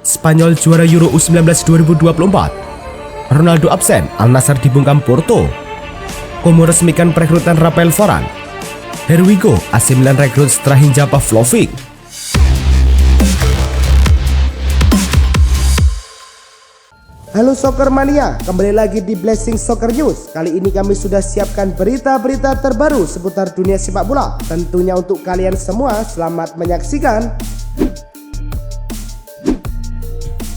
Spanyol juara Euro U19 2024. Ronaldo absen, Al Nassr dibungkam Porto. Como resmikan perekrutan Rafael Varane. Here we go, AC Milan rekrut Strahinja Pavlovic. Halo Soccer Mania, kembali lagi di Blessing Soccer News. Kali ini kami sudah siapkan berita-berita terbaru seputar dunia sepak bola. Tentunya untuk kalian semua, selamat menyaksikan.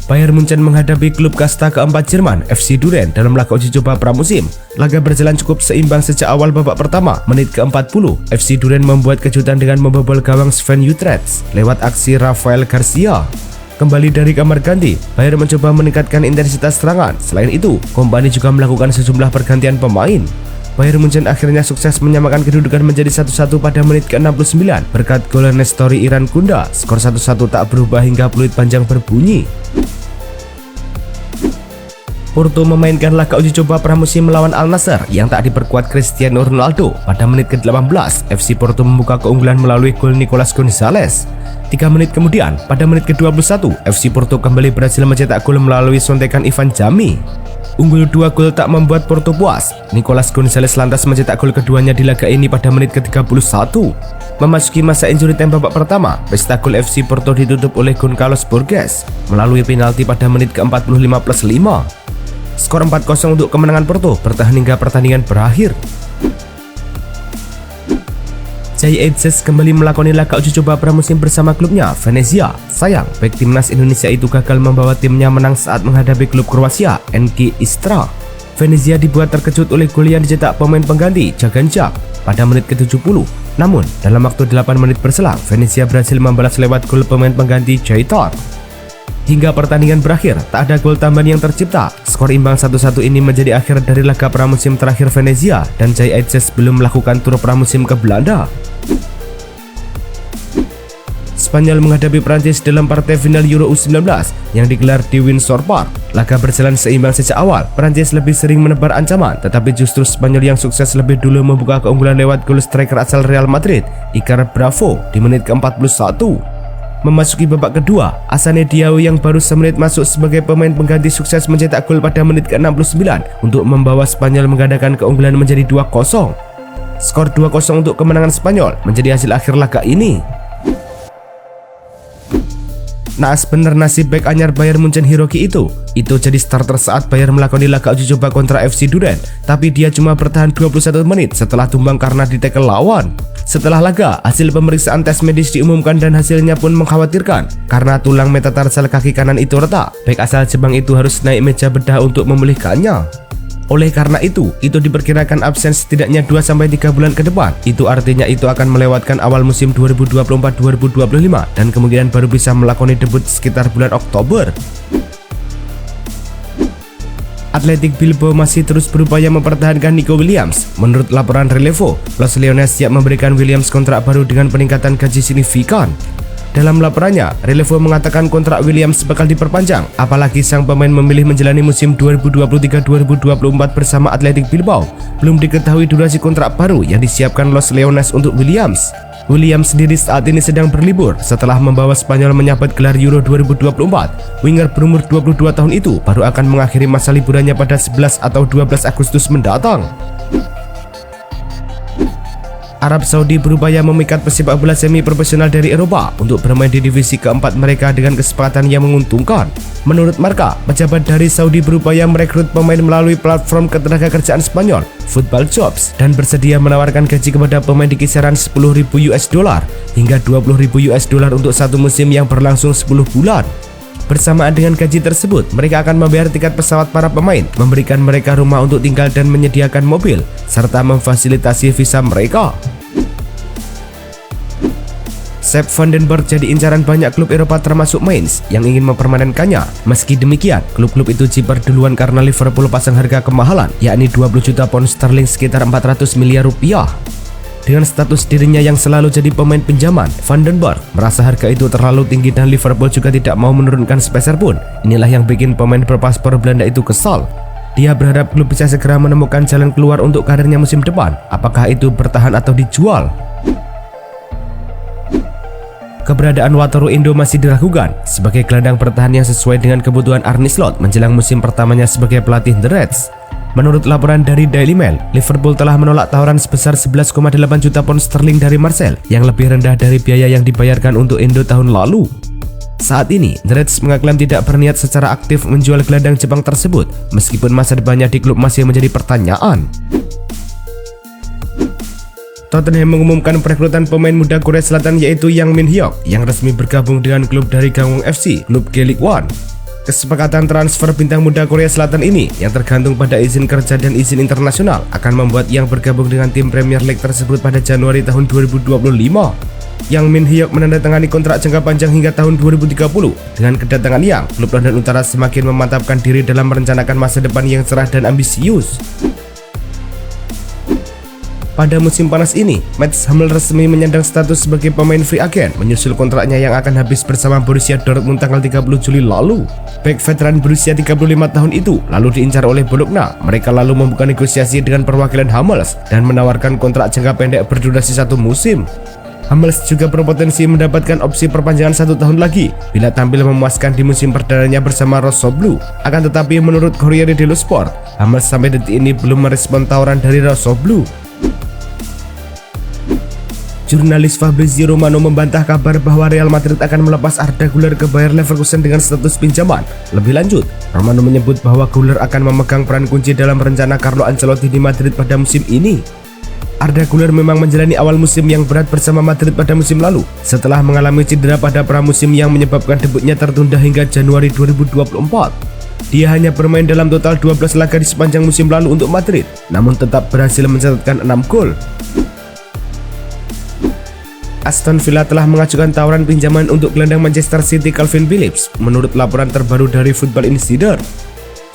Bayern Munchen menghadapi klub kasta keempat Jerman, FC Düren dalam laga uji coba pramusim. Laga berjalan cukup seimbang sejak awal babak pertama. Menit ke-40, FC Düren membuat kejutan dengan membobol gawang Sven Utrecht lewat aksi Rafael Garcia. Kembali dari kamar ganti, Bayern mencoba meningkatkan intensitas serangan. Selain itu, Kompany juga melakukan sejumlah pergantian pemain. Bayern Munchen akhirnya sukses menyamakan kedudukan menjadi 1-1 pada menit ke-69 berkat gol Nestori Iran Kunda. Skor 1-1 tak berubah hingga peluit panjang berbunyi. Porto memainkan laga uji coba pramusim melawan Al Nassr yang tak diperkuat Cristiano Ronaldo. Pada menit ke-18, FC Porto membuka keunggulan melalui gol Nicolas Gonzalez. 3 menit kemudian, pada menit ke-21, FC Porto kembali berhasil mencetak gol melalui sontekan Ivan Jami. Unggul 2 gol tak membuat Porto puas. Nicolas Gonzalez lantas mencetak gol keduanya di laga ini pada menit ke-31. Memasuki masa injury time babak pertama, pesta gol FC Porto ditutup oleh Goncalves Borges melalui penalti pada menit ke-45+5. Skor 4-0 untuk kemenangan Porto bertahan hingga pertandingan berakhir. Jay-Ejes kembali melakoni laga uji coba pramusim bersama klubnya, Venezia. Sayang, bek timnas Indonesia itu gagal membawa timnya menang saat menghadapi klub Kroasia, NK Istra. Venezia dibuat terkejut oleh gol yang dicetak pemain pengganti, Jaganjak, pada menit ke-70. Namun, dalam waktu 8 menit berselang, Venezia berhasil membalas lewat gol pemain pengganti Jaitor. Hingga pertandingan berakhir, tak ada gol tambahan yang tercipta. Skor imbang 1-1 ini menjadi akhir dari laga pramusim terakhir Venezia, dan Jay-Ejes belum melakukan tur pramusim ke Belanda. Spanyol menghadapi Prancis dalam partai final Euro U19 yang digelar di Windsor Park. Laga berjalan seimbang sejak awal. Prancis lebih sering menebar ancaman, tetapi justru Spanyol yang sukses lebih dulu membuka keunggulan lewat gol striker asal Real Madrid, Iker Bravo, di menit ke-41. Memasuki babak kedua, Assane Diao yang baru semenit masuk sebagai pemain pengganti sukses mencetak gol pada menit ke-69 untuk membawa Spanyol menggandakan keunggulan menjadi 2-0. Skor 2-0 untuk kemenangan Spanyol menjadi hasil akhir laga ini. Naas bener nasib bek anyar Bayern Munchen Hiroki itu jadi starter saat Bayern melakoni laga uji coba kontra FC Düren, tapi dia cuma bertahan 21 menit setelah tumbang karena ditekel lawan. Setelah laga, hasil pemeriksaan tes medis diumumkan dan hasilnya pun mengkhawatirkan karena tulang metatarsal kaki kanan itu retak. Bek asal Jepang itu harus naik meja bedah untuk memulihkannya. Oleh karena itu diperkirakan absen setidaknya 2-3 bulan ke depan. Itu artinya itu akan melewatkan awal musim 2024-2025 dan kemungkinan baru bisa melakoni debut sekitar bulan Oktober. Athletic Bilbao masih terus berupaya mempertahankan Nico Williams. Menurut laporan Relevo, Los Leones siap memberikan Williams kontrak baru dengan peningkatan gaji signifikan. Dalam laporannya, Relevo mengatakan kontrak Williams bakal diperpanjang, apalagi sang pemain memilih menjalani musim 2023-2024 bersama Athletic Bilbao. Belum diketahui durasi kontrak baru yang disiapkan Los Leones untuk Williams. Williams sendiri saat ini sedang berlibur setelah membawa Spanyol menyabet gelar Euro 2024. Winger berumur 22 tahun itu baru akan mengakhiri masa liburannya pada 11 atau 12 Agustus mendatang. Arab Saudi berupaya memikat pesepak bola semi profesional dari Eropa untuk bermain di divisi keempat mereka dengan kesepakatan yang menguntungkan. Menurut Marca, pejabat dari Saudi berupaya merekrut pemain melalui platform ketenagakerjaan Spanyol, Football Jobs, dan bersedia menawarkan gaji kepada pemain di kisaran $10.000 hingga $20.000 untuk satu musim yang berlangsung 10 bulan. Bersamaan dengan gaji tersebut, mereka akan membayar tiket pesawat para pemain, memberikan mereka rumah untuk tinggal dan menyediakan mobil, serta memfasilitasi visa mereka. Sepp van den Berg jadi incaran banyak klub Eropa termasuk Mainz yang ingin mempermanenkannya. Meski demikian, klub-klub itu jiper duluan karena Liverpool pasang harga kemahalan, yakni 20 juta pound sterling sekitar 400 miliar rupiah. Dengan status dirinya yang selalu jadi pemain pinjaman, Van den Berg merasa harga itu terlalu tinggi dan Liverpool juga tidak mau menurunkan sepeser pun. Inilah yang bikin pemain berpaspor Belanda itu kesal. Dia berharap klub bisa segera menemukan jalan keluar untuk karirnya musim depan, apakah itu bertahan atau dijual. Keberadaan Wataru Endo masih diragukan sebagai gelandang bertahan yang sesuai dengan kebutuhan Arne Slot menjelang musim pertamanya sebagai pelatih The Reds. Menurut laporan dari Daily Mail, Liverpool telah menolak tawaran sebesar 11,8 juta pound sterling dari Marseille yang lebih rendah dari biaya yang dibayarkan untuk Endo tahun lalu. Saat ini, The Reds mengaklaim tidak berniat secara aktif menjual gelandang Jepang tersebut, meskipun masa depannya di klub masih menjadi pertanyaan. Tottenham mengumumkan perekrutan pemain muda Korea Selatan yaitu Yang Min Hyuk yang resmi bergabung dengan klub dari Gangwon FC, klub K-League One. Kesepakatan transfer bintang muda Korea Selatan ini yang tergantung pada izin kerja dan izin internasional akan membuat Yang bergabung dengan tim Premier League tersebut pada Januari tahun 2025. Yang Min Hyuk menandatangani kontrak jangka panjang hingga tahun 2030. Dengan kedatangan Yang, klub London Utara semakin memantapkan diri dalam merencanakan masa depan yang cerah dan ambisius. Pada musim panas ini, Mats Hummels resmi menyandang status sebagai pemain free agent menyusul kontraknya yang akan habis bersama Borussia Dortmund tanggal 30 Juli lalu. Bek veteran berusia 35 tahun itu lalu diincar oleh Bologna. Mereka lalu membuka negosiasi dengan perwakilan Hummels dan menawarkan kontrak jangka pendek berdurasi 1 musim. Hummels juga berpotensi mendapatkan opsi perpanjangan 1 tahun lagi bila tampil memuaskan di musim perdananya bersama Rossoblu. Akan tetapi menurut Corriere dello Sport, Hummels sampai detik ini belum merespon tawaran dari Rossoblu. Jurnalis Fabrizio Romano membantah kabar bahwa Real Madrid akan melepas Arda Güler ke Bayer Leverkusen dengan status pinjaman. Lebih lanjut, Romano menyebut bahwa Güler akan memegang peran kunci dalam rencana Carlo Ancelotti di Madrid pada musim ini. Arda Güler memang menjalani awal musim yang berat bersama Madrid pada musim lalu setelah mengalami cedera pada pramusim yang menyebabkan debutnya tertunda hingga Januari 2024. Dia hanya bermain dalam total 12 laga di sepanjang musim lalu untuk Madrid, namun tetap berhasil mencatatkan 6 gol. Aston Villa telah mengajukan tawaran pinjaman untuk gelandang Manchester City Calvin Phillips, menurut laporan terbaru dari Football Insider.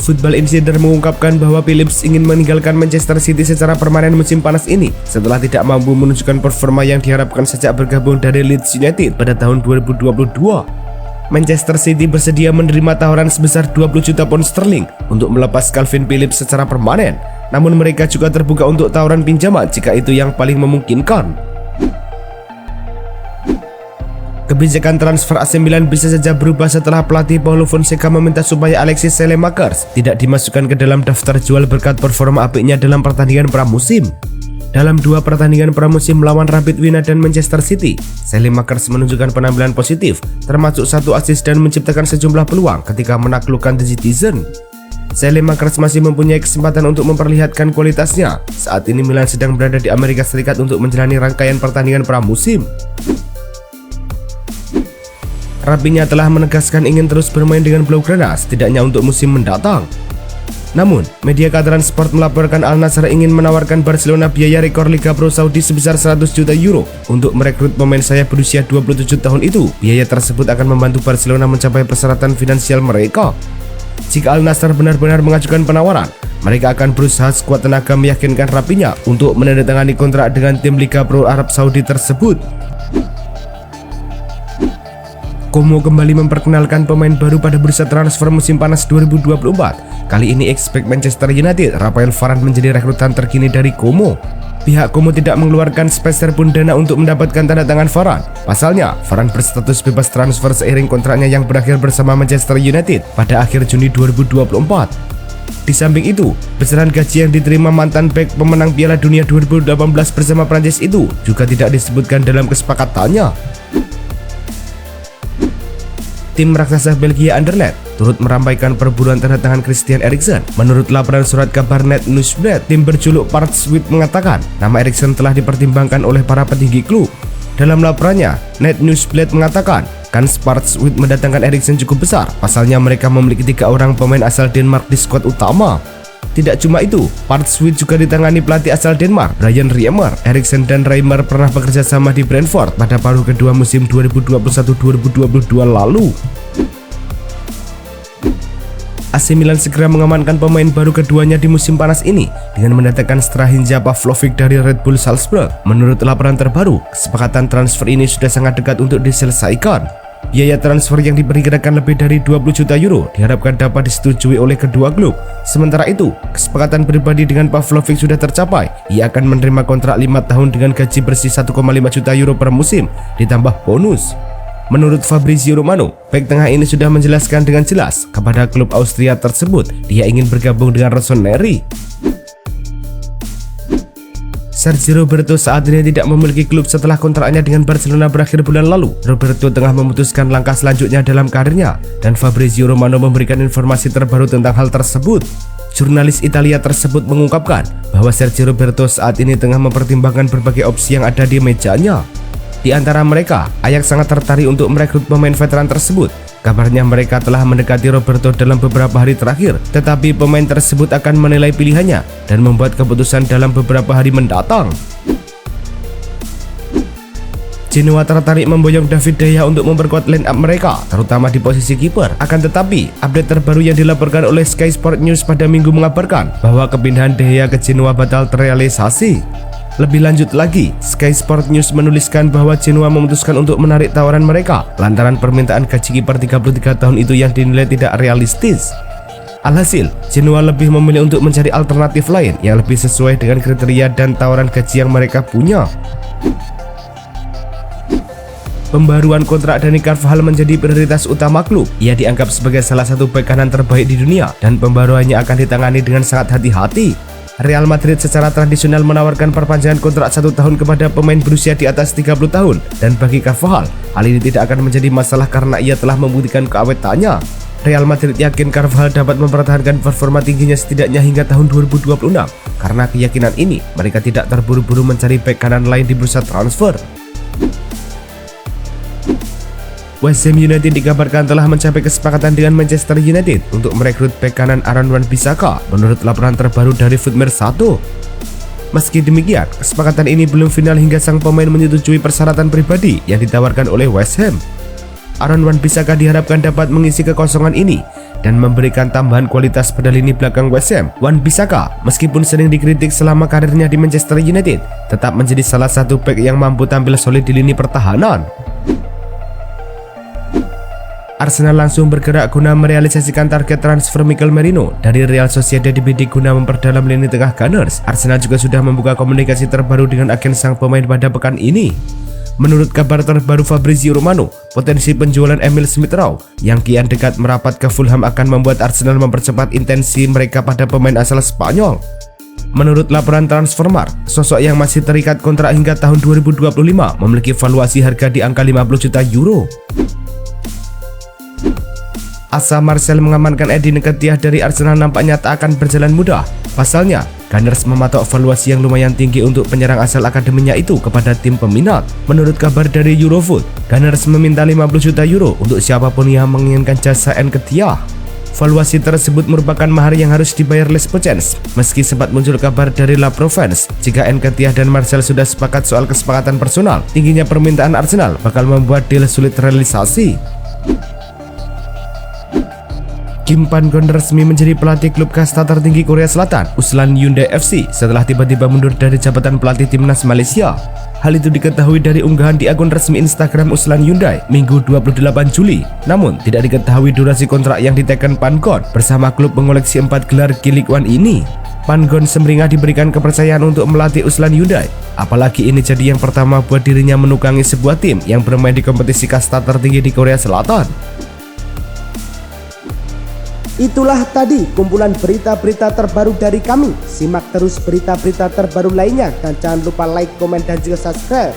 Football Insider mengungkapkan bahwa Phillips ingin meninggalkan Manchester City secara permanen musim panas ini setelah tidak mampu menunjukkan performa yang diharapkan sejak bergabung dari Leeds United pada tahun 2022. Manchester City bersedia menerima tawaran sebesar 20 juta pound sterling untuk melepas Calvin Phillips secara permanen, namun mereka juga terbuka untuk tawaran pinjaman jika itu yang paling memungkinkan. Kebijakan transfer AC Milan bisa saja berubah setelah pelatih Paulo Fonseca meminta supaya Alexis Saelemaekers tidak dimasukkan ke dalam daftar jual berkat performa apiknya dalam pertandingan pramusim. Dalam 2 pertandingan pramusim melawan Rapid Wien dan Manchester City, Saelemaekers menunjukkan penampilan positif, termasuk 1 assist dan menciptakan sejumlah peluang ketika menaklukkan The Citizen. Saelemaekers masih mempunyai kesempatan untuk memperlihatkan kualitasnya. Saat ini Milan sedang berada di Amerika Serikat untuk menjalani rangkaian pertandingan pramusim. Rapinya telah menegaskan ingin terus bermain dengan Blaugrana setidaknya untuk musim mendatang. Namun, media Qatar Sport melaporkan Al Nassr ingin menawarkan Barcelona biaya rekor Liga Pro Saudi sebesar 100 juta euro untuk merekrut pemain sayap berusia 27 tahun itu. Biaya tersebut akan membantu Barcelona mencapai persyaratan finansial mereka. Jika Al Nassr benar-benar mengajukan penawaran, mereka akan berusaha sekuat tenaga meyakinkan Rapinya untuk menandatangani kontrak dengan tim Liga Pro Arab Saudi tersebut. Como kembali memperkenalkan pemain baru pada bursa transfer musim panas 2024. Kali ini ex-back Manchester United, Rafael Varane menjadi rekrutan terkini dari Como. Pihak Como tidak mengeluarkan sepeser pun dana untuk mendapatkan tanda tangan Varane. Pasalnya, Varane berstatus bebas transfer seiring kontraknya yang berakhir bersama Manchester United pada akhir Juni 2024. Di samping itu, besaran gaji yang diterima mantan bek pemenang Piala Dunia 2018 bersama Prancis itu juga tidak disebutkan dalam kesepakatannya. Tim raksasa Belgia Anderlecht turut meramaikan perburuan tanda tangan Christian Eriksen. Menurut laporan surat kabar Net Nieuwsblad, tim berjuluk Partswit mengatakan nama Eriksen telah dipertimbangkan oleh para petinggi klub. Dalam laporannya, Net Nieuwsblad mengatakan kans Partswit mendatangkan Eriksen cukup besar. Pasalnya mereka memiliki 3 orang pemain asal Denmark di skuad utama. Tidak cuma itu, Partswit juga ditangani pelatih asal Denmark, Brian Riemer. Eriksen dan Riemer pernah bekerja sama di Brentford pada paruh kedua musim 2021-2022 lalu. AC Milan segera mengamankan pemain baru keduanya di musim panas ini dengan mendatangkan Strahinja Pavlovic dari Red Bull Salzburg. Menurut laporan terbaru, kesepakatan transfer ini sudah sangat dekat untuk diselesaikan. Biaya transfer yang diperkirakan lebih dari 20 juta euro diharapkan dapat disetujui oleh kedua klub. Sementara itu, kesepakatan pribadi dengan Pavlovic sudah tercapai. Ia akan menerima kontrak 5 tahun dengan gaji bersih 1,5 juta euro per musim, ditambah bonus. Menurut Fabrizio Romano, bek tengah ini sudah menjelaskan dengan jelas kepada klub Austria tersebut dia ingin bergabung dengan Rossoneri. Sergio Roberto saat ini tidak memiliki klub setelah kontraknya dengan Barcelona berakhir bulan lalu. Roberto tengah memutuskan langkah selanjutnya dalam karirnya, dan Fabrizio Romano memberikan informasi terbaru tentang hal tersebut. Jurnalis Italia tersebut mengungkapkan bahwa Sergio Roberto saat ini tengah mempertimbangkan berbagai opsi yang ada di mejanya. Di antara mereka, Ajax sangat tertarik untuk merekrut pemain veteran tersebut. Kabarnya mereka telah mendekati Roberto dalam beberapa hari terakhir, tetapi pemain tersebut akan menilai pilihannya dan membuat keputusan dalam beberapa hari mendatang. Genoa tertarik memboyong David De Gea untuk memperkuat line up mereka, terutama di posisi kiper. Akan tetapi, update terbaru yang dilaporkan oleh Sky Sport News pada Minggu mengabarkan bahwa kepindahan De Gea ke Genoa batal terrealisasi. Lebih lanjut lagi, Sky Sport News menuliskan bahwa Genoa memutuskan untuk menarik tawaran mereka lantaran permintaan gaji kiper 33 tahun itu yang dinilai tidak realistis. Alhasil, Genoa lebih memilih untuk mencari alternatif lain yang lebih sesuai dengan kriteria dan tawaran gaji yang mereka punya. Pembaruan kontrak Dani Carvajal menjadi prioritas utama klub. Ia dianggap sebagai salah satu bek kanan terbaik di dunia dan pembaruannya akan ditangani dengan sangat hati-hati. Real Madrid secara tradisional menawarkan perpanjangan kontrak 1 tahun kepada pemain berusia di atas 30 tahun, dan bagi Carvajal, hal ini tidak akan menjadi masalah karena ia telah membuktikan keawetannya. Real Madrid yakin Carvajal dapat mempertahankan performa tingginya setidaknya hingga tahun 2026. Karena keyakinan ini, mereka tidak terburu-buru mencari bek kanan lain di bursa transfer. West Ham United dikabarkan telah mencapai kesepakatan dengan Manchester United untuk merekrut bek kanan Aaron Wan-Bissaka menurut laporan terbaru dari Footmer 1. Meski demikian, kesepakatan ini belum final hingga sang pemain menyetujui persyaratan pribadi yang ditawarkan oleh West Ham. Aaron Wan-Bissaka diharapkan dapat mengisi kekosongan ini dan memberikan tambahan kualitas pada lini belakang West Ham. Wan-Bissaka, meskipun sering dikritik selama karirnya di Manchester United, tetap menjadi salah satu bek yang mampu tampil solid di lini pertahanan. Arsenal langsung bergerak guna merealisasikan target transfer Mikel Merino dari Real Sociedad BD guna memperdalam lini tengah Gunners. Arsenal juga sudah membuka komunikasi terbaru dengan agen sang pemain pada pekan ini. Menurut kabar terbaru Fabrizio Romano, potensi penjualan Emil Smith Rowe yang kian dekat merapat ke Fulham akan membuat Arsenal mempercepat intensi mereka pada pemain asal Spanyol. Menurut laporan Transfermarkt, sosok yang masih terikat kontrak hingga tahun 2025 memiliki valuasi harga di angka 50 juta euro. Asa Marcel mengamankan Eddie Nketiah dari Arsenal nampaknya tak akan berjalan mudah. Pasalnya, Gunners mematok valuasi yang lumayan tinggi untuk penyerang asal akademinya itu kepada tim peminat. Menurut kabar dari Eurofoot, Gunners meminta 50 juta euro untuk siapapun yang menginginkan jasa Nketiah. Valuasi tersebut merupakan mahar yang harus dibayar Les Pochens. Meski sempat muncul kabar dari La Provence jika Nketiah dan Marcel sudah sepakat soal kesepakatan personal, tingginya permintaan Arsenal bakal membuat deal sulit terrealisasi. Kim Pan-gon resmi menjadi pelatih klub kasta tertinggi Korea Selatan, Ulsan Hyundai FC, setelah tiba-tiba mundur dari jabatan pelatih timnas Malaysia. Hal itu diketahui dari unggahan di akun resmi Instagram Ulsan Hyundai Minggu 28 Juli. Namun, tidak diketahui durasi kontrak yang diteken Pan-gon bersama klub mengoleksi 4 gelar G-League One ini. Pan-gon semringah diberikan kepercayaan untuk melatih Ulsan Hyundai. Apalagi ini jadi yang pertama buat dirinya menukangi sebuah tim yang bermain di kompetisi kasta tertinggi di Korea Selatan. Itulah tadi kumpulan berita-berita terbaru dari kami. Simak terus berita-berita terbaru lainnya dan jangan lupa like, komen, dan juga subscribe.